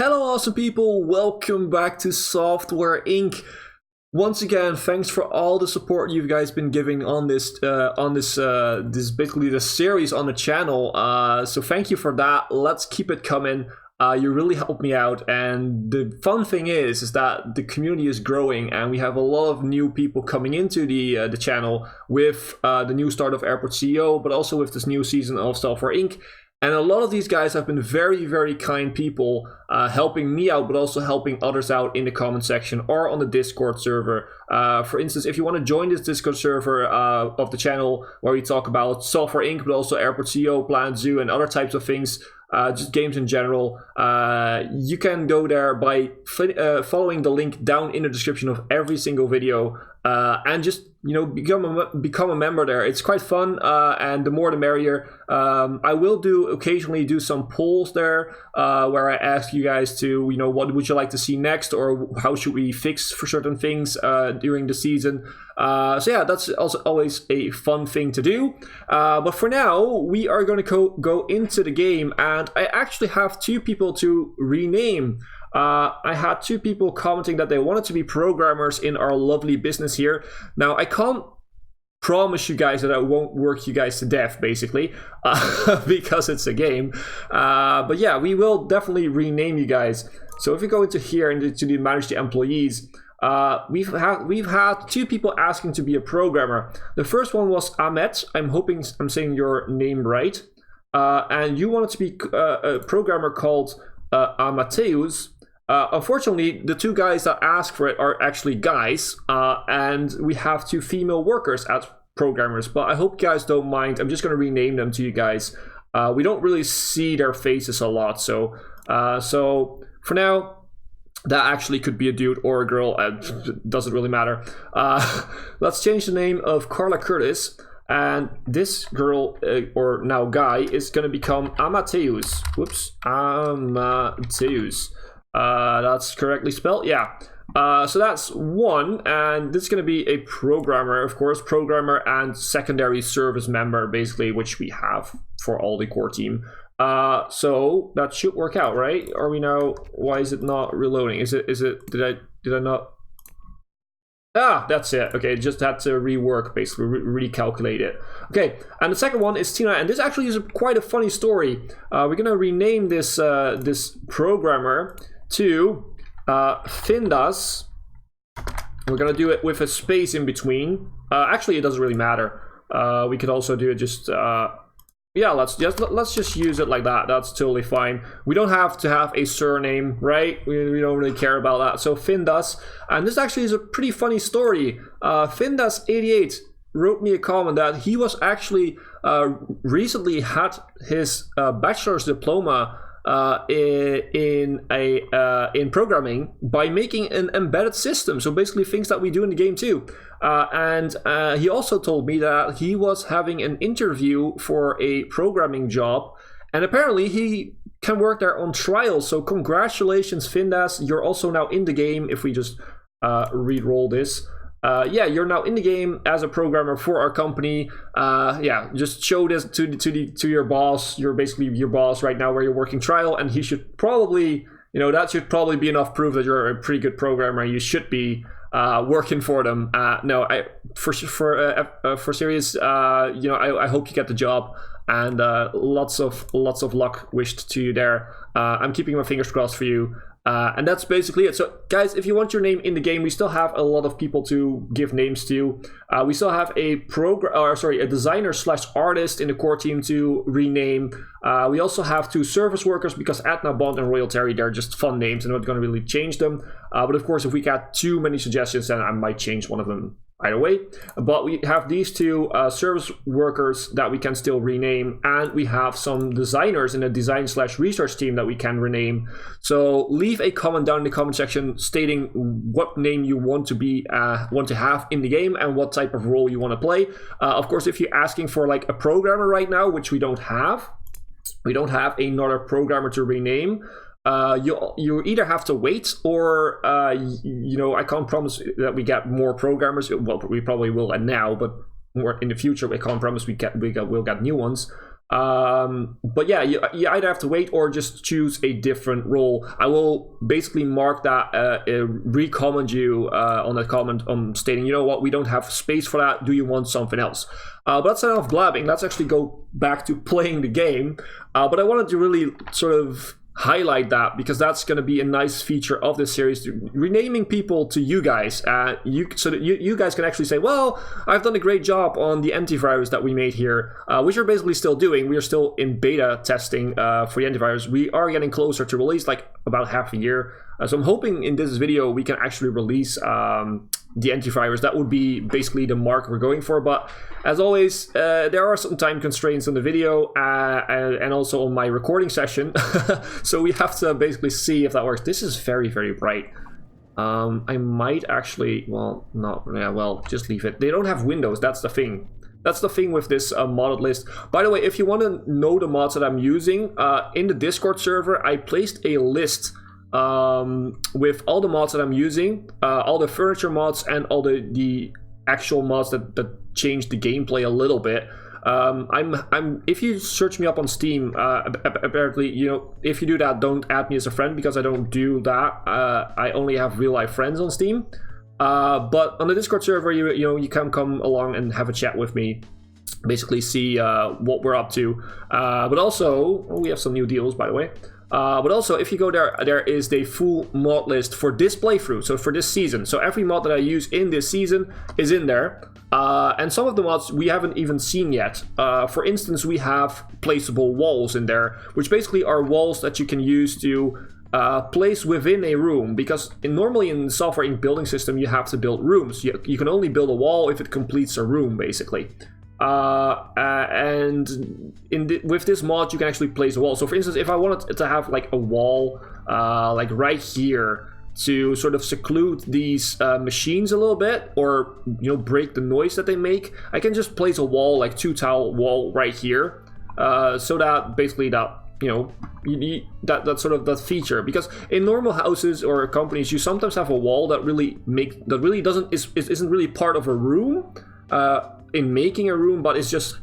Hello awesome people, welcome back to Software Inc. Once again, thanks for all the support you guys been giving on this basically the series on the channel. So thank you for that. Let's keep it coming. You really helped me out, and the fun thing is that the community is growing, and we have a lot of new people coming into the channel with the new start of Airport CEO, but also with this new season of Software Inc. And a lot of these guys have been very, very kind people, helping me out, but also helping others out in the comment section or on the Discord server. For instance, if you want to join this Discord server of the channel where we talk about Software Inc., but also Airport CEO, Planet Zoo, and other types of things, just games in general, you can go there by following the link down in the description of every single video, and just become a member there. It's quite fun, and the more the merrier. I will occasionally do some polls there, where I ask you guys to, what would you like to see next, or how should we fix for certain things during the season. So yeah, that's also always a fun thing to do. But for now, we are going to go into the game, and I actually have two people to rename. I had two people commenting that they wanted to be programmers in our lovely business here. Now, I can't promise you guys that I won't work you guys to death, basically, because it's a game. But yeah, we will definitely rename you guys. So if we go into here and to manage the employees, we've had two people asking to be a programmer. The first one was Ahmet. I'm hoping I'm saying your name right. And you wanted to be a programmer called Amateus. Unfortunately, the two guys that asked for it are actually guys, and we have two female workers as programmers, but I hope you guys don't mind. I'm just going to rename them to you guys. We don't really see their faces a lot, so for now, that actually could be a dude or a girl. Doesn't really matter. Let's change the name of Carla Curtis, and this girl, or now guy, is going to become Amateus. Whoops, Amateus. That's correctly spelled, yeah. So that's one, and this is going to be a programmer, of course, programmer and secondary service member, basically, which we have for all the core team. So that should work out, right? Are we now? Why is it not reloading? Is it? Did I not? Ah, that's it. Okay, just had to rework, basically, recalculate it. Okay, and the second one is Tina, and this actually is quite a funny story. We're gonna rename this this programmer to Findas. We're gonna do it with a space in between. Actually, it doesn't really matter. We could also do it just. Yeah, let's just use it like that. That's totally fine. We don't have to have a surname, right? We don't really care about that. So Findas, and this actually is a pretty funny story. Findas88 wrote me a comment that he was actually recently had his bachelor's diploma in programming by making an embedded system. So basically things that we do in the game too. And he also told me that he was having an interview for a programming job, and apparently he can work there on trial. So congratulations, Findas. You're also now in the game. If we just re-roll this. Yeah, you're now in the game as a programmer for our company. Yeah, just show this to your boss. You're basically your boss right now where you're working trial, and he should probably, that should probably be enough proof that you're a pretty good programmer. You should be working for them. No, for serious, I hope you get the job, and lots of luck wished to you there. I'm keeping my fingers crossed for you. And that's basically it. So guys, if you want your name in the game, we still have a lot of people to give names to. We still have a designer / artist in the core team to rename. We also have two service workers, because Adna, Bond, and Royal Terry, they're just fun names. I'm not going to really change them. But of course, if we got too many suggestions, then I might change one of them either way. But we have these two service workers that we can still rename, and we have some designers in the design / research team that we can rename. So leave a comment down in the comment section stating what name you want to have in the game and what type of role you want to play. Of course, if you're asking for like a programmer right now, which we don't have another programmer to rename. You either have to wait, or I can't promise that we get more programmers. Well, we probably will now, but more in the future, I can't promise we'll get new ones. But yeah, you either have to wait or just choose a different role. I will basically mark that, re-comment you on that comment stating, you know what, we don't have space for that. Do you want something else? But that's enough blabbing. Let's actually go back to playing the game. But I wanted to really sort of highlight that because that's going to be a nice feature of this series, renaming people to you guys, so that you guys can actually say, well, I've done a great job on the antivirus that we made here, which we're basically still doing. We are still in beta testing for the antivirus. We are getting closer to release, like about half a year. So I'm hoping in this video we can actually release the antivirus. That would be basically the mark we're going for. But as always, there are some time constraints on the video and also on my recording session. So we have to basically see if that works. This is very, very bright. I might actually, well, not, yeah, well, just leave it. They don't have windows, that's the thing. That's the thing with this modded list. By the way, if you want to know the mods that I'm using, in the Discord server, I placed a list with all the mods that I'm using, all the furniture mods and all the actual mods that change the gameplay a little bit. If you search me up on Steam, apparently, you know, if you do that, don't add me as a friend because I don't do that. I only have real life friends on Steam. But on the Discord server, you know, you can come along and have a chat with me, basically see what we're up to. But also, we have some new deals, by the way. But also, if you go there, there is the full mod list for this playthrough, so for this season. So every mod that I use in this season is in there. And some of the mods we haven't even seen yet. For instance, we have placeable walls in there, which basically are walls that you can use to place within a room. Because normally in the Software Inc. building system, you have to build rooms. You can only build a wall if it completes a room, basically. And with this mod, you can actually place a wall. So for instance, if I wanted to have like a wall like right here to sort of seclude these machines a little bit, or, you know, break the noise that they make, I can just place a wall, like 2-tile wall right here, so that basically that, you know, you need that sort of that feature. Because in normal houses or companies, you sometimes have a wall that really isn't really part of a room in making a room, but it's just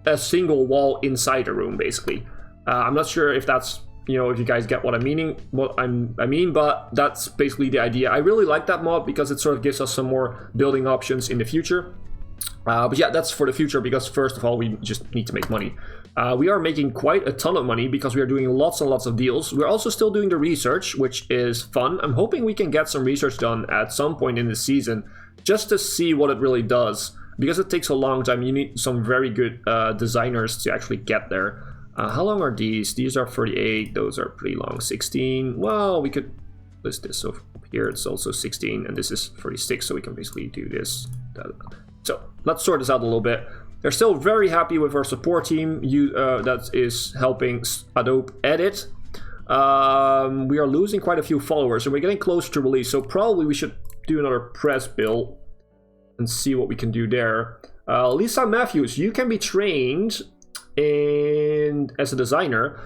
a single wall inside a room, basically. I'm not sure if that's, you know, if you guys get what I mean, but that's basically the idea. I really like that mod because it sort of gives us some more building options in the future. But yeah, that's for the future, because first of all, we just need to make money. We are making quite a ton of money because we are doing lots and lots of deals. We're also still doing the research, which is fun. I'm hoping we can get some research done at some point in the season, just to see what it really does. Because it takes a long time, you need some very good designers to actually get there. How long are these? These are 38, those are pretty long. 16, well, we could list this. So up here it's also 16, and this is 36, so we can basically do this. So let's sort this out a little bit. They're still very happy with our support team that is helping Adobe edit. We are losing quite a few followers, and we're getting close to release, so probably we should do another press build and see what we can do there. Lisa Matthews, you can be trained as a designer.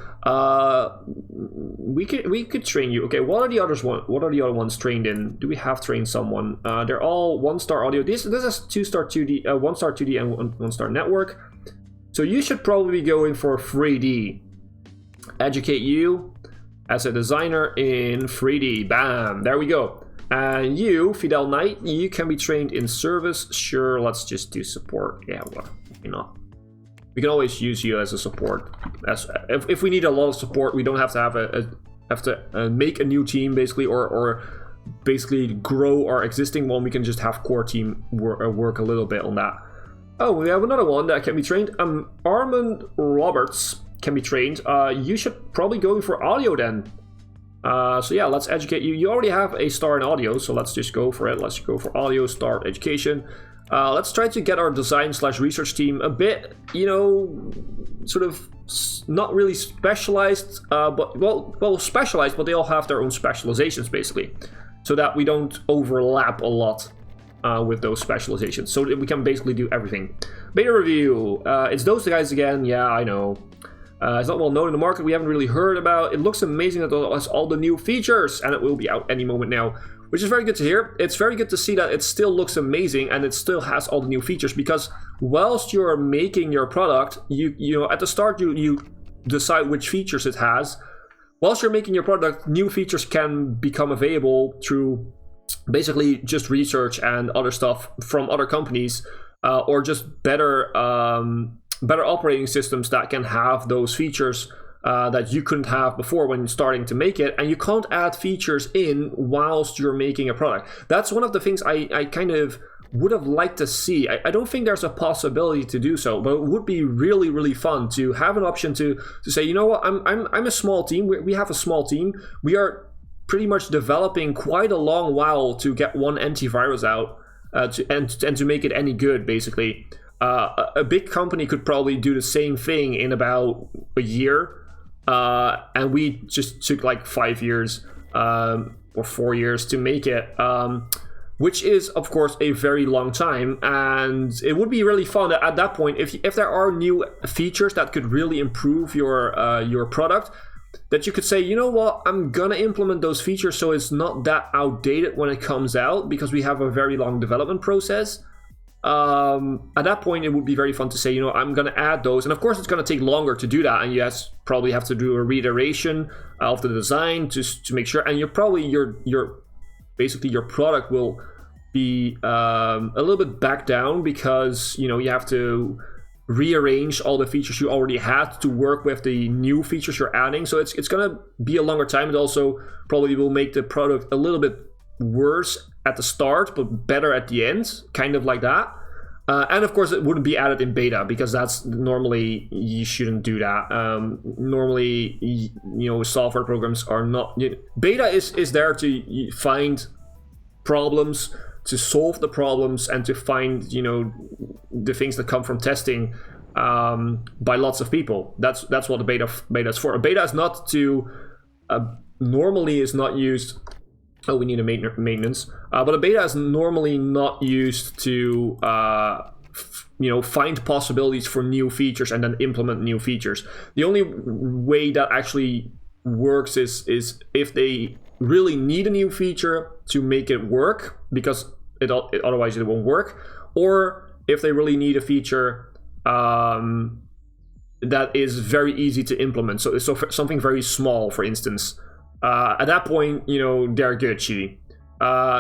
We could train you. Okay, what are the others? What are the other ones trained in? Do we have trained someone? They're all 1-star audio. This is 2-star 2D, 1-star 2D, and 1-star network. So you should probably be going for 3D. Educate you as a designer in 3D. Bam, there we go. And you, Fidel Knight, you can be trained in service. Sure, let's just do support. Yeah, well, you know, we can always use you as a support. If we need a lot of support, we don't have to make a new team, basically, or basically grow our existing one. We can just have core team work a little bit on that. Oh, we have another one that can be trained. Armand Roberts can be trained. You should probably go for audio then. So yeah, let's educate you. You already have a star in audio, so let's just go for it. Let's go for audio, start education. Let's try to get our design/research team a bit, you know, sort of not really specialized, but well specialized, but they all have their own specializations, basically, so that we don't overlap a lot with those specializations, so that we can basically do everything. Beta review. It's those guys again. Yeah, I know. It's not well known in the market. We haven't really heard about. It looks amazing that it has all the new features, and it will be out any moment now, which is very good to hear. It's very good to see that it still looks amazing and it still has all the new features, because whilst you're making your product, you know, at the start you decide which features it has. Whilst you're making your product, new features can become available through basically just research and other stuff from other companies, or just better operating systems that can have those features that you couldn't have before when starting to make it. And you can't add features in whilst you're making a product. That's one of the things I kind of would have liked to see. I don't think there's a possibility to do so, but it would be really, really fun to have an option to say, you know what, I'm a small team. We have a small team. We are pretty much developing quite a long while to get one antivirus out and to make it any good, basically. A big company could probably do the same thing in about a year, and we just took like 5 years or 4 years to make it, which is of course a very long time. And it would be really fun at that point if there are new features that could really improve your product, that you could say, you know what, I'm gonna implement those features so it's not that outdated when it comes out, because we have a very long development process. At that point, it would be very fun to say, you know, I'm going to add those. And of course, it's going to take longer to do that. And you probably have to do a reiteration of the design to make sure. And you're probably, basically your product will be a little bit back down, because, you know, you have to rearrange all the features you already had to work with the new features you're adding. So it's going to be a longer time. It also probably will make the product a little bit worse at the start, but better at the end, kind of like that. And of course, it wouldn't be added in beta, because that's normally, you shouldn't do that. Normally, you know, software programs are not. Beta is there to find problems, to solve the problems, and to find, you know, the things that come from testing by lots of people. That's what the beta is for. A beta is not to normally is not used. Oh, we need a maintenance. But a beta is normally not used to, you know, find possibilities for new features and then implement new features. The only way that actually works is if they really need a new feature to make it work, because otherwise it won't work, or if they really need a feature that is very easy to implement. So something very small, for instance. At that point, you know, they're good, Chidi.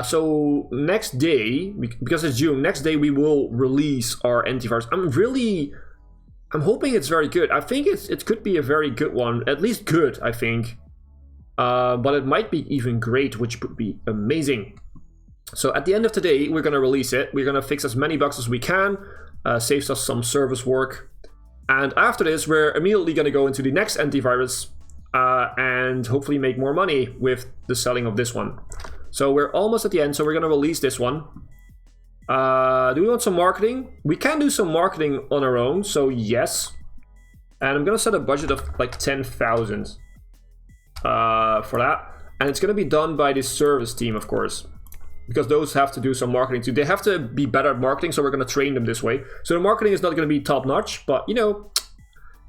So next day, because it's June, next day we will release our antivirus. I'm hoping it's very good. I think it could be a very good one, at least good, I think. But it might be even great, which would be amazing. So at the end of today, we're gonna release it. We're gonna fix as many bugs as we can, saves us some service work. And after this, we're immediately gonna go into the next antivirus, and hopefully make more money with the selling of this one. So we're almost at the end, so we're gonna release this one. Do we want some marketing? We can do some marketing on our own, so yes. And I'm gonna set a budget of like 10,000 for that. And it's gonna be done by the service team, of course, because those have to do some marketing too. They have to be better at marketing, so we're gonna train them this way. So the marketing is not gonna be top notch, but you know,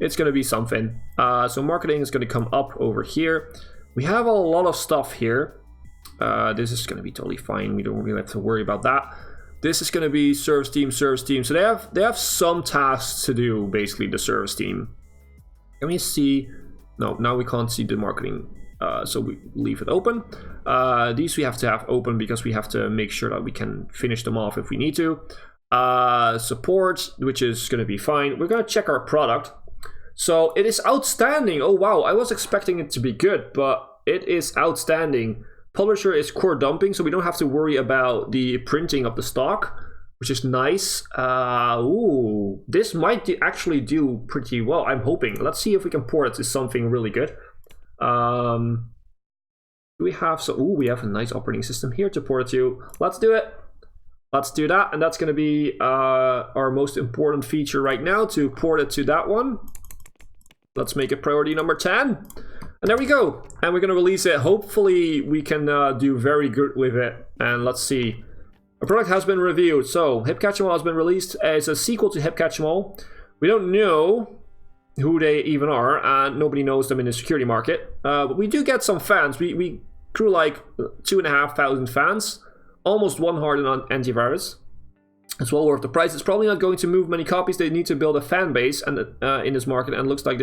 it's going to be something. So marketing is going to come up over here. We have a lot of stuff here. This is going to be totally fine. We don't really have to worry about that. This is going to be service team. So they have some tasks to do, basically, the service team. Can we see? No, now we can't see the marketing. So we leave it open. These we have to have open because we have to make sure that we can finish them off if we need to. Support, which is going to be fine. We're going to check our product. So it is outstanding. Oh wow, I was expecting it to be good, but it is outstanding. Publisher is core dumping, so we don't have to worry about the printing of the stock, which is nice. Ooh, this might actually do pretty well, I'm hoping. Let's see if we can port it to something really good. Do we have we have a nice operating system here to port it to. Let's do it. Let's do that, and that's going to be our most important feature right now, to port it to that one. Let's make it priority number 10. And there we go. And we're going to release it. Hopefully we can do very good with it. And let's see. A product has been reviewed. So HipCatch'Em All has been released as a sequel to HipCatch'Em All. We don't know who they even are, and nobody knows them in the security market. But we do get some fans. We grew like 2,500 fans, almost 100 on antivirus. It's well worth the price. It's probably not going to move many copies. They need to build a fan base and in this market, and it looks like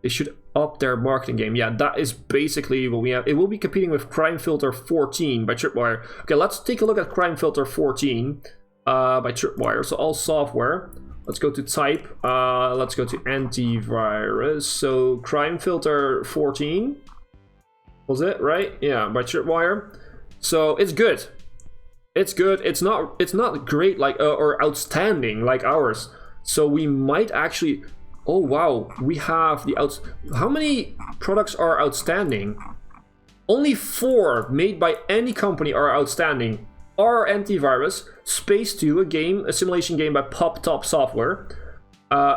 they should up their marketing game. Yeah, that is basically what we have. It will be competing with Crime Filter 14 by Tripwire. Okay, let's take a look at Crime Filter 14 by Tripwire. So all software. Let's go to type. Let's go to antivirus. So Crime Filter 14 was it, right? Yeah, by Tripwire. So it's good. It's good. It's not great like or outstanding like ours. So we might actually. Oh wow, we have the How many products are outstanding? Only 4 made by any company are outstanding. Our antivirus, Space 2, a simulation game by Pop Top Software,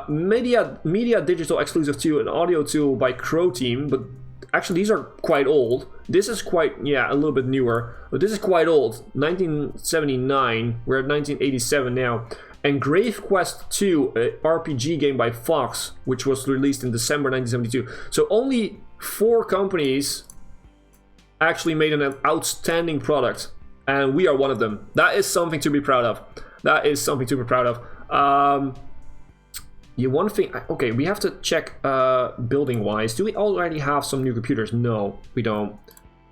Media Digital Exclusive 2, an audio tool by Crow Team, but actually these are quite old. This is quite, yeah, a little bit newer, but this is quite old. 1979, we're at 1987 now. And Grave Quest 2, an RPG game by Fox, which was released in December 1972. So only 4 companies actually made an outstanding product, and we are one of them. That is something to be proud of. That is something to be proud of. One thing, okay, we have to check building wise. Do we already have some new computers? No, we don't.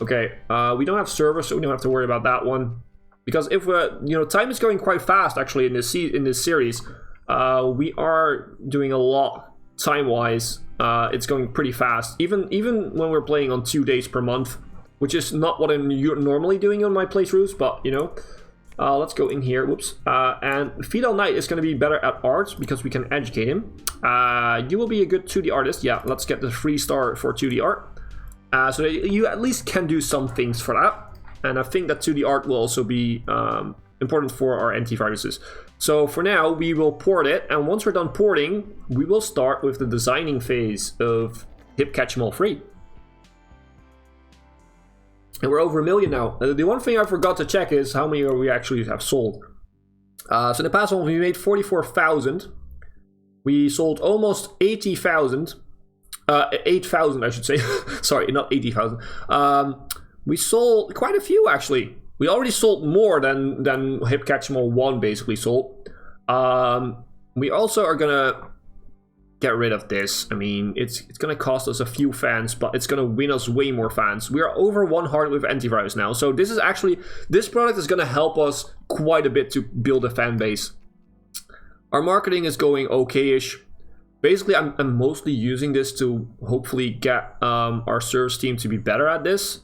Okay, we don't have servers, so we don't have to worry about that one. Because if time is going quite fast actually in this series. We are doing a lot time wise. It's going pretty fast. Even when we're playing on 2 days per month, which is not what I'm normally doing on my playthroughs, but let's go in here. Whoops. And Fidel Knight is going to be better at art because we can educate him. You will be a good 2D artist. Yeah, let's get the 3-star for 2D art. So that you at least can do some things for that. And I think that 2D art will also be important for our antiviruses. So for now, we will port it. And once we're done porting, we will start with the designing phase of Hipcatchmall 3. And we're over 1 million now. The one thing I forgot to check is how many we actually have sold. So in the past one, we made 44,000. We sold almost 80,000. 8,000, I should say. Sorry, not 80,000. We sold quite a few, actually. We already sold more than Hipcatchmall 1 basically sold. We also are going to get rid of this. I mean, it's going to cost us a few fans, but it's going to win us way more fans. We are over 100 with antivirus now. So this product is going to help us quite a bit to build a fan base. Our marketing is going okay-ish. Basically, I'm mostly using this to hopefully get our service team to be better at this.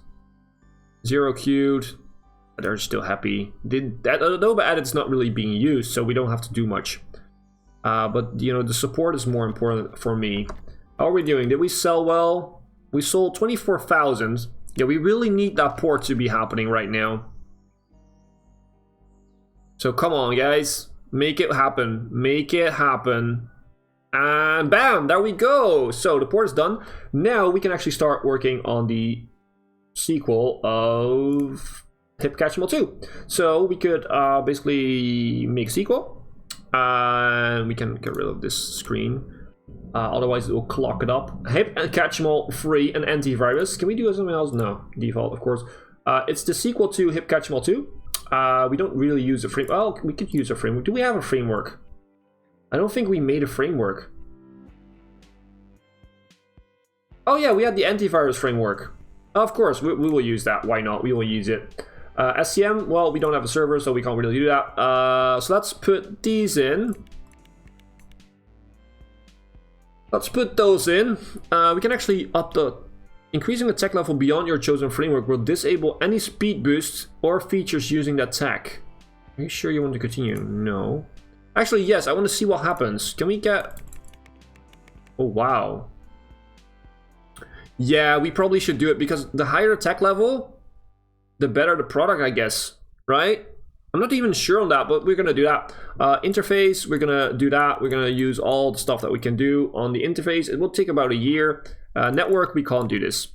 Zero queued. They're still happy. That Adobe Edit is not really being used, so we don't have to do much. But the support is more important for me. How are we doing? Did we sell well? We sold 24,000. Yeah, we really need that port to be happening right now. So come on, guys. Make it happen. Make it happen. And bam, there we go. So the port is done. Now we can actually start working on the sequel of Hipcatchmall 2. So we could basically make a sequel. And we can get rid of this screen. Otherwise it will clock it up. Hipcatchmall 3 and antivirus. Can we do something else? No. Default, of course. It's the sequel to Hipcatchmall 2. We don't really use a framework. Well, we could use a framework. Do we have a framework? I don't think we made a framework. Oh yeah, we had the antivirus framework. Of course, we will use that. Why not? We will use it. SCM, well, we don't have a server, so we can't really do that. So let's put these in. Let's put those in. We can actually up the... Increasing the tech level beyond your chosen framework will disable any speed boosts or features using that tech. Are you sure you want to continue? No. Actually, yes, I want to see what happens. Can we get... Oh, wow. Yeah, we probably should do it because the higher the tech level, the better the product, I guess. Right? I'm not even sure on that, but we're going to do that. Interface, we're going to do that. We're going to use all the stuff that we can do on the interface. It will take about a year. Network, we can't do this.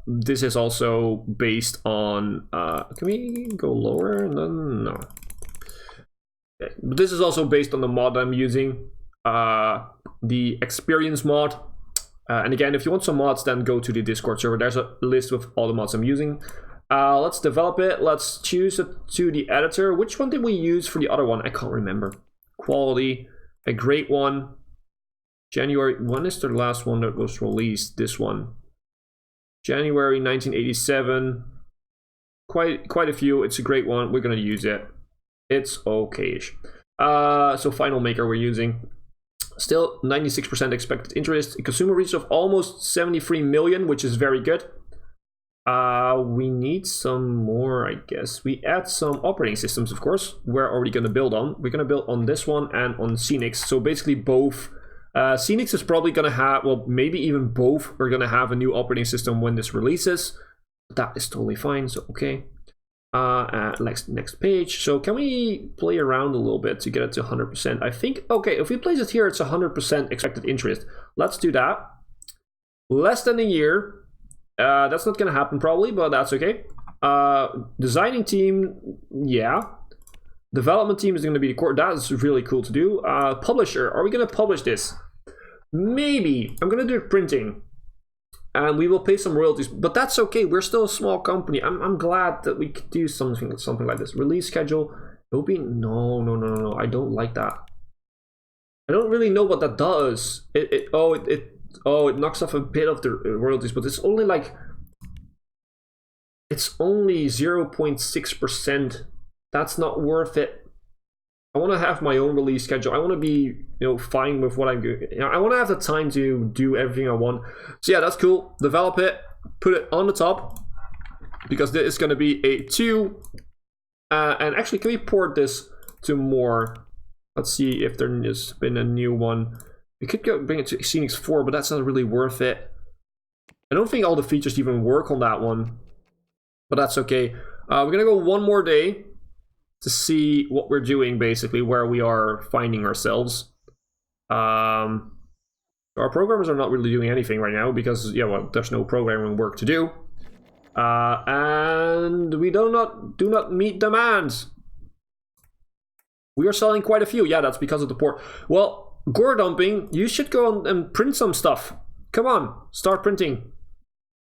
This is also based on... can we go lower? No. This is also based on the mod I'm using. the experience mod. And again, if you want some mods, then go to the Discord server. There's a list with all the mods I'm using. Let's develop it. Let's choose it to the editor. Which one did we use for the other one? I can't remember. Quality, a great one. January, when is the last one that was released? This one. January 1987. Quite a few. It's a great one. We're gonna use it. It's okay-ish. So Final Maker we're using. Still 96% expected interest. A consumer reach of almost 73 million, which is very good. We need some more, I guess. We add some operating systems, of course. We're already going to build on. We're going to build on this one and on Scenics. So basically both. Scenics is probably going to have, well, maybe even both are going to have a new operating system when this releases. That is totally fine, so okay. Next page. So can we play around a little bit to get it to 100%? I think, okay, if we place it here, it's 100% expected interest. Let's do that. Less than a year. That's not going to happen probably, but that's okay. Designing team, yeah. Development team is going to be the core. That is really cool to do. Publisher, are we going to publish this? Maybe. I'm going to do printing. And we will pay some royalties, but that's okay. We're still a small company. I'm glad that we could do something like this. Release schedule. It will be no. I don't like that. I don't really know what that does. It knocks off a bit of the royalties, but it's only like, it's only 0.6%. That's not worth it. I want to have my own release schedule. I want to be, fine with what I'm doing. I want to have the time to do everything I want. So yeah, that's cool. Develop it, put it on the top, because this is going to be a 2. And actually, can we port this to more? Let's see if there has been a new one. We could bring it to Scenics 4, but that's not really worth it. I don't think all the features even work on that one, but that's okay. We're going to go one more day to see what we're doing, basically, where we are finding ourselves. Our programmers are not really doing anything right now because, there's no programming work to do. And we do not meet demands. We are selling quite a few. Yeah, that's because of the port. Well, gore dumping, you should go and print some stuff. Come on, start printing.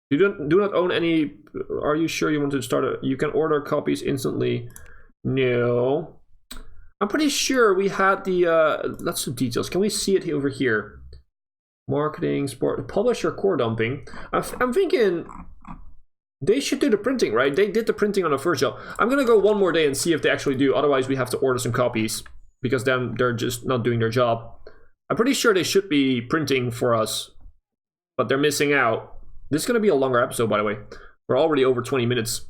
You do not own any. Are you sure you want to start you can order copies instantly. No. I'm pretty sure we had the lots of details. Can we see it over here? Marketing, sport, publisher, core dumping. I'm thinking they should do the printing, right? They did the printing on the first job. I'm gonna go one more day and see if they actually do. Otherwise, we have to order some copies because then they're just not doing their job. I'm pretty sure they should be printing for us, but they're missing out. This is gonna be a longer episode, by the way. We're already over 20 minutes.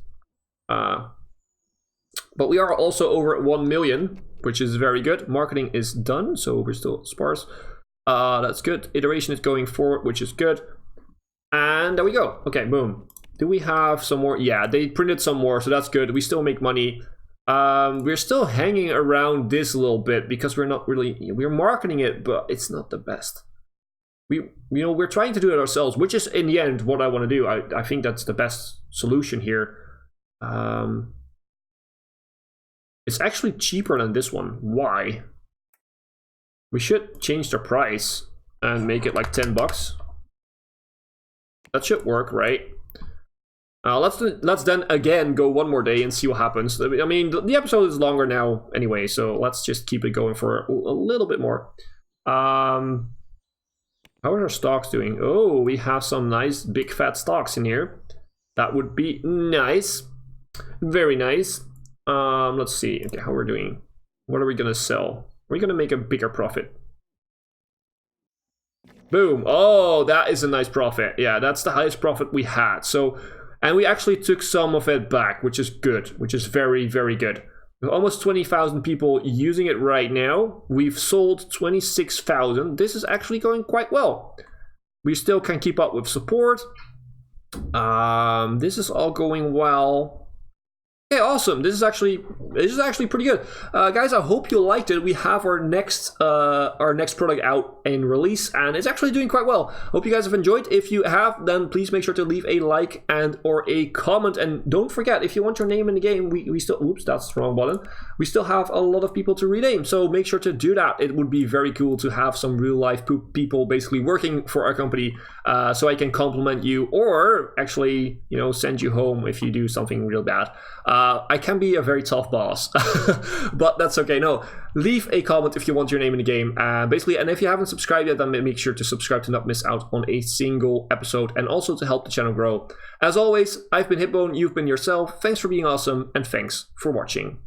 But we are also over 1 million, which is very good. Marketing is done, so we're still sparse. That's good. Iteration is going forward, which is good. And there we go. Okay, boom. Do we have some more? Yeah, they printed some more, so that's good. We still make money. We're still hanging around this a little bit because we're not really, we're marketing it, but it's not the best. We're trying to do it ourselves, which is in the end what I want to do. I think that's the best solution here. It's actually cheaper than this one. Why? We should change the price and make it like 10 bucks. That should work, right? Let's then again go one more day and see what happens. I mean, the episode is longer now anyway, so let's just keep it going for a little bit more. How are our stocks doing? Oh, we have some nice big fat stocks in here. That would be nice. Very nice. Let's see. Okay, how we're doing. What are we gonna sell? We're gonna make a bigger profit. Boom. Oh, that is a nice profit. Yeah, that's the highest profit we had. So, and we actually took some of it back, which is good, which is very, very good. With almost 20,000 people using it right now. We've sold 26,000. This is actually going quite well. We still can keep up with support. This is all going well. Okay, awesome. This is actually pretty good, guys. I hope you liked it. We have our next product out in release, and it's actually doing quite well. Hope you guys have enjoyed. If you have, then please make sure to leave a like and or a comment, and don't forget, if you want your name in the game, we still, oops, that's the wrong button. We still have a lot of people to rename, so make sure to do that. It would be very cool to have some real life people basically working for our company, so I can compliment you or actually, you know, send you home if you do something real bad. I can be a very tough boss, but that's okay. No, leave a comment if you want your name in the game. Basically, and if you haven't subscribed yet, then make sure to subscribe to not miss out on a single episode, and also to help the channel grow. As always, I've been Hipbone, you've been yourself. Thanks for being awesome, and thanks for watching.